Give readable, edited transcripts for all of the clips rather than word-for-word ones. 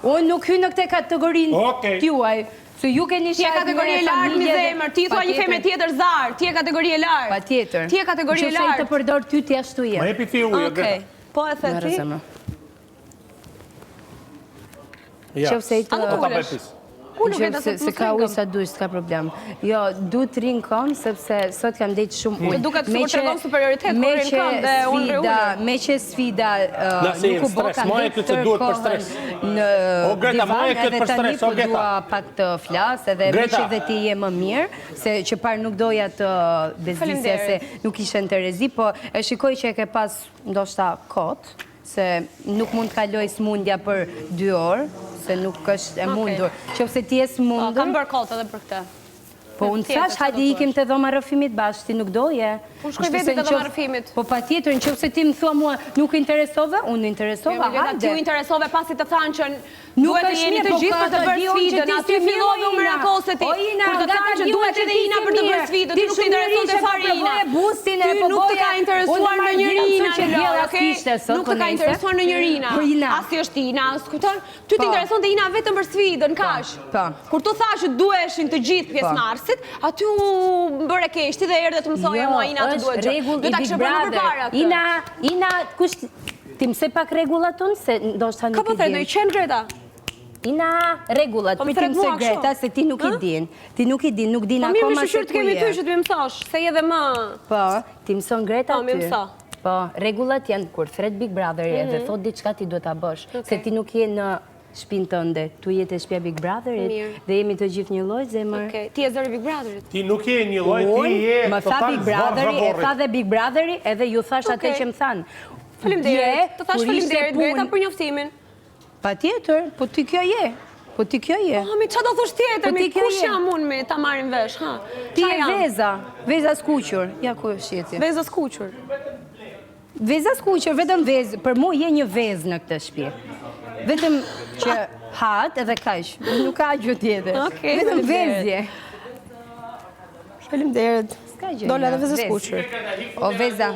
Unë nuk hy në këtë kategorinë t'juaj. Se ju keni Ti e kategori e lartë mi zemër, ti thua një femre tjetër zarë, ti e kategori e lartë. Pa tjetër. Ti e kategori e lartë. Që se i të përdor ty t'ja ashtu je. Ma jepi ti ujë, Greta. Po e the ti? Që se i të... Se ka ujë sa dush, s'ka problem. Jo, du të rinë kom, sepse sot kam dhejtë shumë ujë. Duket të të regon superioritet, kur rinë kom dhe unë re ujë. Me që sfida nuk u bo, kam dhejtë tërë kohën në divan, edhe tani po dua pak të flasë, edhe me që dhe ti je më mirë, se që parë nuk doja të bezdisja se nuk ishe në të rezi, po e shikoj që e ke pas ndoshta kotë, se nuk mund të kaloj smundja për 2 orë, se nuk është e mundur. Që pëse ti e s'mundur... Kam bërë kotë edhe për këtë. Po unë thash, hajde ikim të dhoma rëfimit bashkë, ti nuk doje. Unë shkoj vetë të dhoma rëfimit. Po pa tjetër, në që pëse ti më thua mua nuk interesove, unë interesova, hajde. Ti u interesove pasi të thanë që duhet të jeni të gjithë për të bërë sfidën, aty fillove u mirakose ti. Kur të thanë që duhet edhe Ina për të bërë sfidën, ti nuk të intereson të fare Ina. Ty nuk të ka interesuar në njërina në lojë, okej? Nuk të ka interesuar në njërina. Asi është Ina, skuton? Ty të intereson të Ina vetëm për sfidën, kash. Kur të thash që duheshin të gjithë pjesëmarrësit, aty u bëre keshti dhe erdhe të mësoja mua Ina të duhet gjë. Duhet ta kishë bërë përpara këtë. Ina, kush... Ti mëse pak regullat unë, se ndoshta nuk i din. Ka po thërë, do i qenë Greta? Ina, regullat, ti mëse Greta, se ti nuk i din. Ti nuk i din, nuk din akoma se ku je. Po mirë, shqyrë të kemi ty që të më mësosh, se je dhe më... Po, ti mëson Greta ty. Po, mi mëso. Po, regullat janë kur thret Big Brother dhe thot diçka ti duhet ta bësh. Se ti nuk je në shpinë tënde, tu jetë e shpia Big Brotherit dhe jemi të gjithë një lloj zemër. Ti je zëri Big Brotherit. Ti nuk je një lloj, ti je total zvarë. E tha dhe Big Brotheri edhe ju thash atë që më thanë. Faleminderit, të thash faleminderit Greta për njoftimin. Patjetër, po ti kjo je. Po ti kjo je. Mi qa do thush tjetër, mi kush jam unë me ta marim vesh, ha? Ti je Veza, Veza Skuqur. Ja ku është jeti. Veza Skuqur. Veza Skuqur, vetëm vezë, për mu je një vezë në këtë shtëpi. Vetëm që hat edhe kaq, nuk ka gjë tjetër. Vetëm vezje. Faleminderit. Dola dhe Veza Skuqur. O Veza.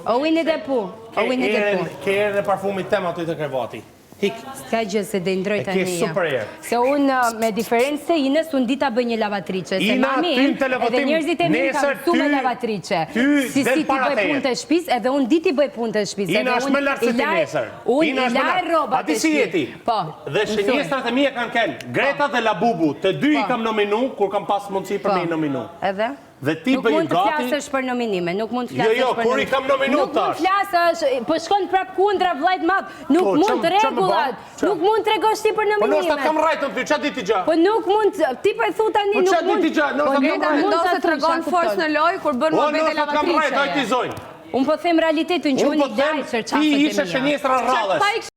O Winnie the Pooh. O Winnie the Pooh. Ke erë dhe parfumit tem aty të krevati. Hik. Ska gjë se dhe ndroj të një. E ke super erë. Se unë me diferencë se Inës, unë dita bëj një lavatrice. Se mami, edhe njerëzit e mirë ka mësu me lavatrice. Si ti bëj punë të shpis, edhe unë diti bëj punë të shpis. Ina është më lartë se ti nesër. Unë i laj robat të shpis. A ti si jeti? Po. Dhe shënjestrat e mija kanë kenë. Greta dhe Labubu, të dy i kam nominu, kur kam pas mundësi për me i nominu. Edhe? Dhe ti bëj gati... Nuk mund të flasësh për nominime, nuk mund të flasësh për nominime. Jo, kur i kam nominu tash. Nuk mund të flasësh, po shkon prap kundra vllajt madh. Nuk mund rregullat. Nuk mund të tregosh ti për nominime. Po ndoshta kam rajtën ty, ç'a di ti gjë? Po nuk mund, ti po e thu tani nuk mund. Po ç'a di ti gjë? Ndoshta mendon se tregon forcë në lojë kur bën mohabet e lavatrice. Po ndoshta kam rajtë, ai ti zonj. Unë po them realitetin që unë i daj çfarë çfarë. Ti ishe shënjestra rrallës.